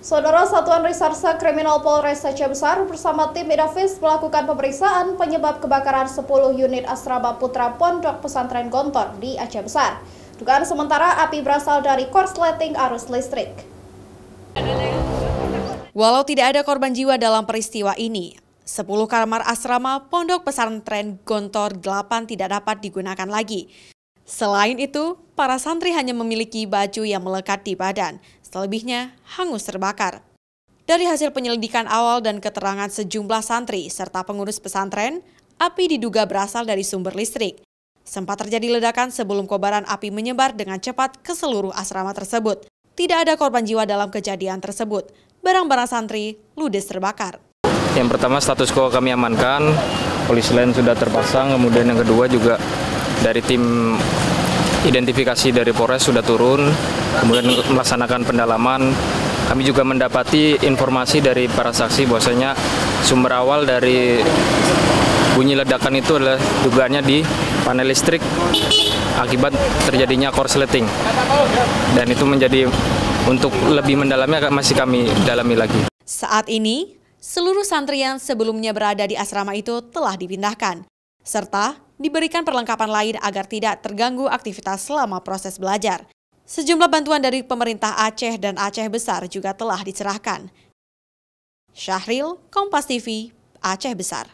Saudara Satuan Reserse Kriminal Polres Aceh Besar bersama tim Inafis melakukan pemeriksaan penyebab kebakaran 10 unit asrama putra Pondok Pesantren Gontor di Aceh Besar. Dugaan sementara api berasal dari korsleting arus listrik. Walau tidak ada korban jiwa dalam peristiwa ini, 10 kamar asrama Pondok Pesantren Gontor 8 tidak dapat digunakan lagi. Selain itu, para santri hanya memiliki baju yang melekat di badan, selebihnya hangus terbakar. Dari hasil penyelidikan awal dan keterangan sejumlah santri serta pengurus pesantren, api diduga berasal dari sumber listrik. Sempat terjadi ledakan sebelum kobaran api menyebar dengan cepat ke seluruh asrama tersebut. Tidak ada korban jiwa dalam kejadian tersebut. Barang-barang santri ludes terbakar. Yang pertama, status quo kami amankan, polisi lain sudah terpasang, kemudian yang kedua juga dari tim identifikasi dari Polres sudah turun, kemudian melaksanakan pendalaman. Kami juga mendapati informasi dari para saksi bahwasanya sumber awal dari bunyi ledakan itu adalah dugaannya di panel listrik akibat terjadinya korsleting. Dan itu menjadi untuk lebih mendalamnya masih kami dalami lagi. Saat ini, seluruh santri yang sebelumnya berada di asrama itu telah dipindahkan, serta diberikan perlengkapan lain agar tidak terganggu aktivitas selama proses belajar. Sejumlah bantuan dari pemerintah Aceh dan Aceh Besar juga telah diserahkan. Syahril, Kompas TV, Aceh Besar.